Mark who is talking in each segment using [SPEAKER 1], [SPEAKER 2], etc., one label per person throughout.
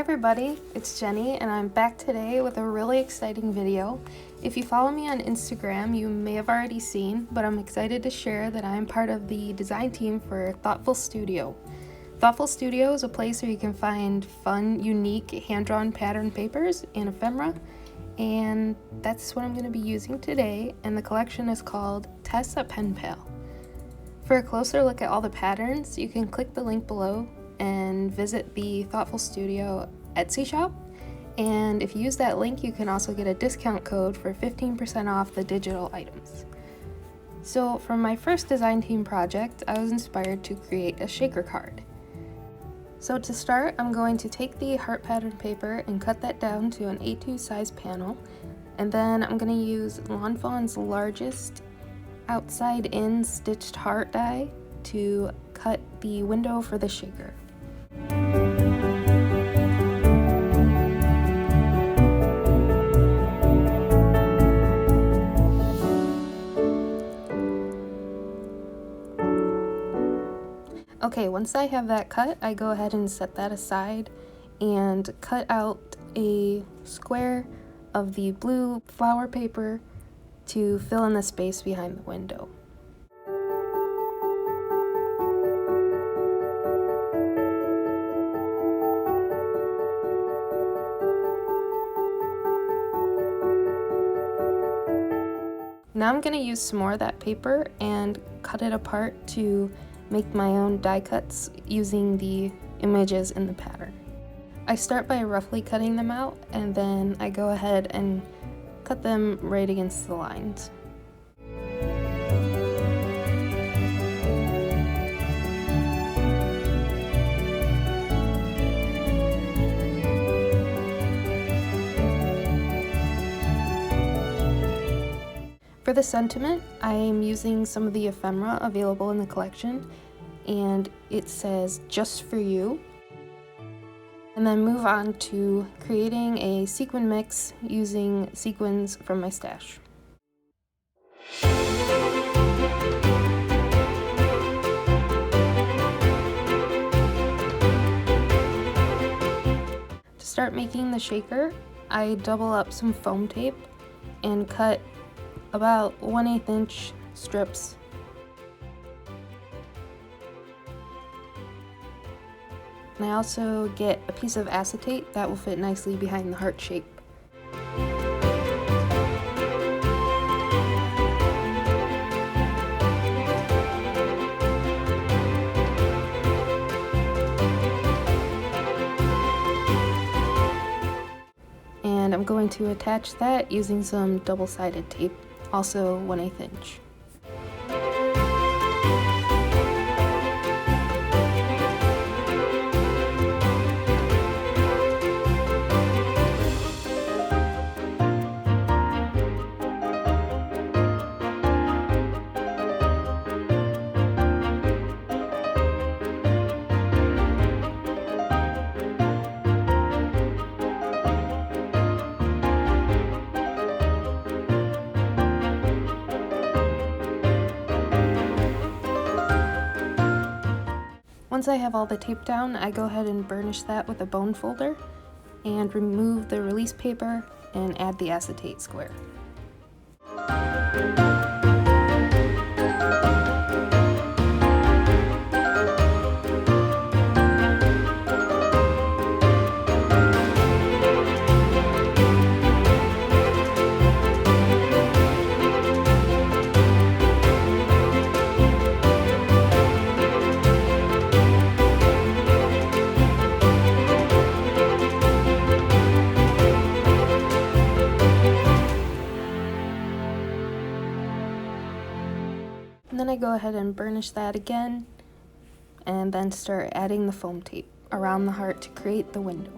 [SPEAKER 1] everybody, it's Jenny and I'm back today with a really exciting video. If you follow me on Instagram, you may have already seen, but I'm excited to share that I'm part of the design team for Thoughtful Studio. Thoughtful Studio is a place where you can find fun, unique, hand-drawn pattern papers and ephemera, and that's what I'm going to be using today, and the collection is called Tessa Pen Pal. For a closer look at all the patterns, you can click the link below and visit the Thoughtful Studio Etsy shop, and if you use that link you can also get a discount code for 15% off the digital items. So for my first design team project, I was inspired to create a shaker card. So to start, I'm going to take the heart pattern paper and cut that down to an A2 size panel, and then I'm going to use Lawn Fawn's largest outside in stitched heart die to cut the window for the shaker. Okay, once I have that cut, I go ahead and set that aside and cut out a square of the blue flower paper to fill in the space behind the window. Now I'm going to use some more of that paper and cut it apart to make my own die cuts using the images in the pattern. I start by roughly cutting them out, and then I go ahead and cut them right against the lines. For the sentiment, I am using some of the ephemera available in the collection, and it says "Just for you." And then move on to creating a sequin mix using sequins from my stash. To start making the shaker, I double up some foam tape and cut about 1/8 inch strips. And I also get a piece of acetate that will fit nicely behind the heart shape. And I'm going to attach that using some double-sided tape, also 1/8 inch. Once I have all the tape down, I go ahead and burnish that with a bone folder and remove the release paper and add the acetate square. And then I go ahead and burnish that again, and then start adding the foam tape around the heart to create the window.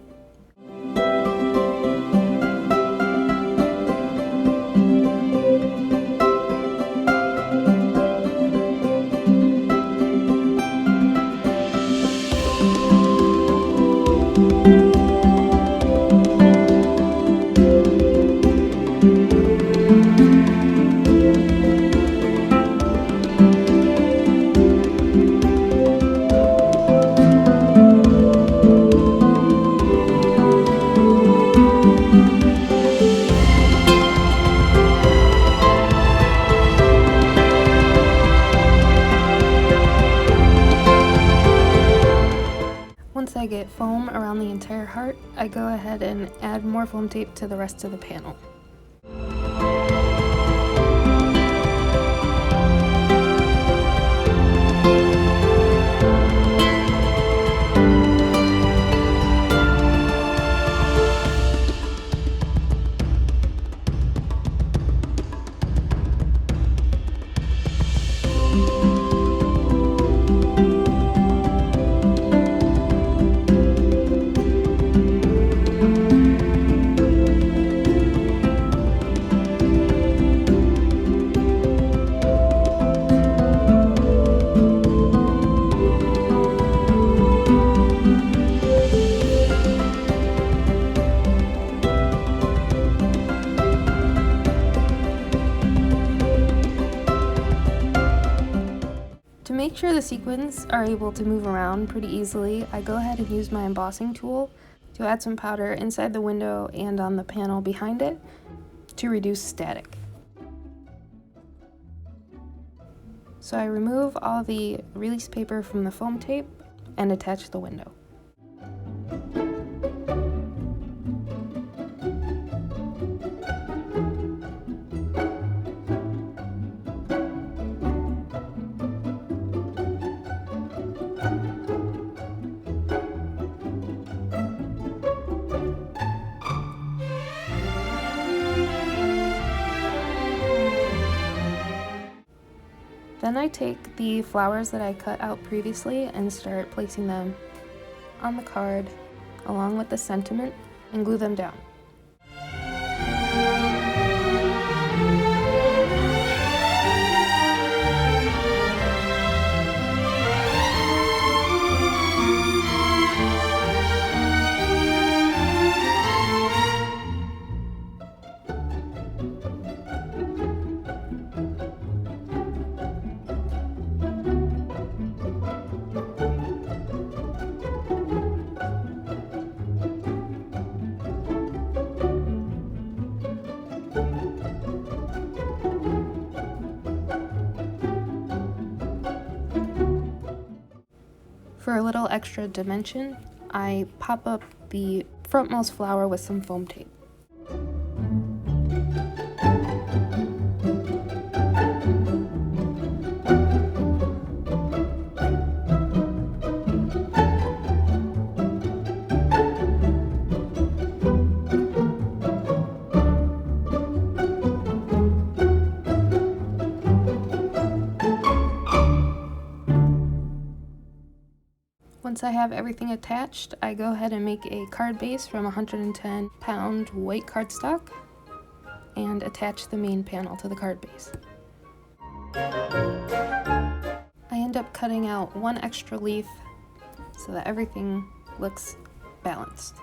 [SPEAKER 1] heart, I go ahead and add more foam tape to the rest of the panel. To make sure the sequins are able to move around pretty easily, I go ahead and use my embossing tool to add some powder inside the window and on the panel behind it to reduce static. So I remove all the release paper from the foam tape and attach the window. Then I take the flowers that I cut out previously and start placing them on the card along with the sentiment and glue them down. For a little extra dimension, I pop up the frontmost flower with some foam tape. Once I have everything attached, I go ahead and make a card base from 110-pound white cardstock and attach the main panel to the card base. I end up cutting out one extra leaf so that everything looks balanced.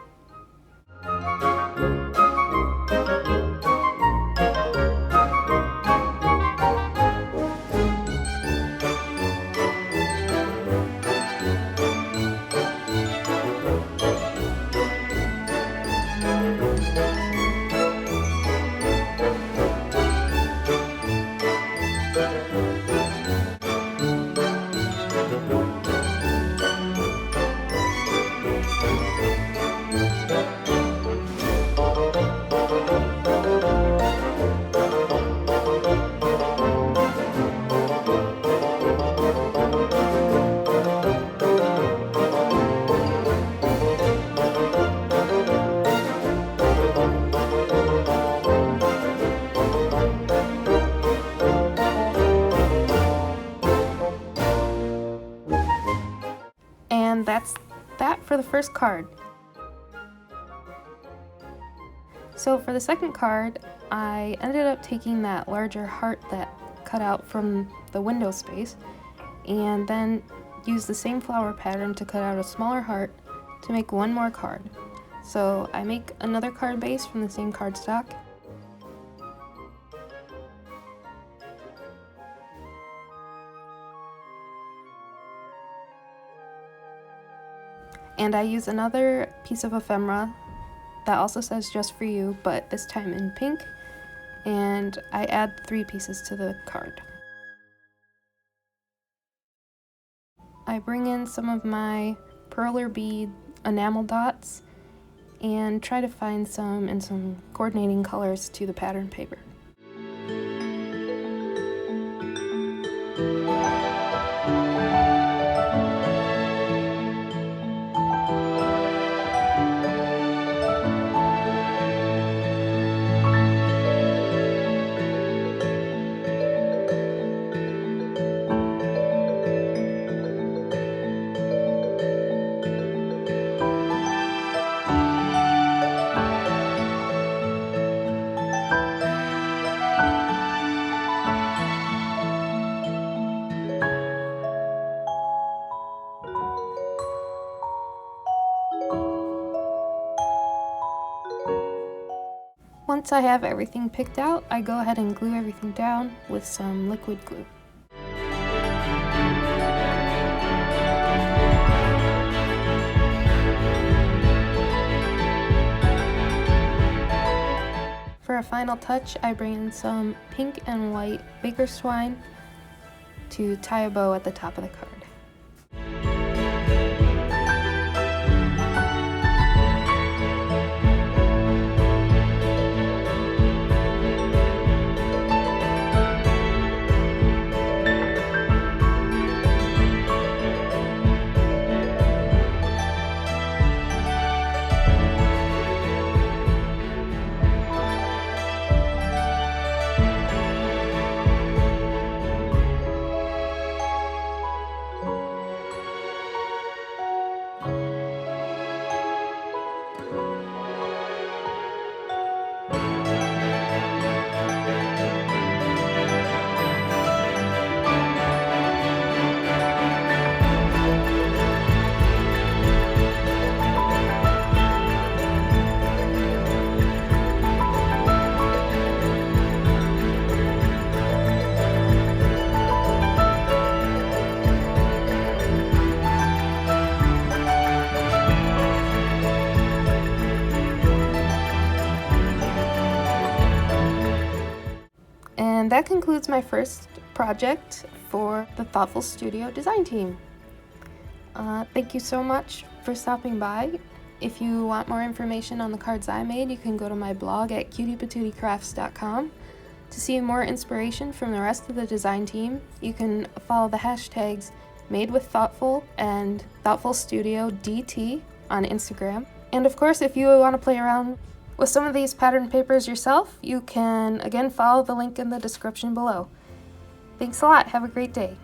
[SPEAKER 1] And that's that for the first card. So for the second card, I ended up taking that larger heart that cut out from the window space and then used the same flower pattern to cut out a smaller heart to make one more card. So I make another card base from the same cardstock. And I use another piece of ephemera that also says "Just for You," but this time in pink, and I add 3 pieces to the card. I bring in some of my perler bead enamel dots and try to find some coordinating colors to the pattern paper. Once I have everything picked out, I go ahead and glue everything down with some liquid glue. For a final touch, I bring in some pink and white baker's twine to tie a bow at the top of the card. And that concludes my first project for the Thoughtful Studio design team. Thank you so much for stopping by. If you want more information on the cards I made, you can go to my blog at cutiepatootiecrafts.com. To see more inspiration from the rest of the design team, you can follow the hashtags MadeWithThoughtful and ThoughtfulStudioDT on Instagram. And of course, if you want to play around with some of these pattern papers yourself, you can again follow the link in the description below. Thanks a lot. Have a great day.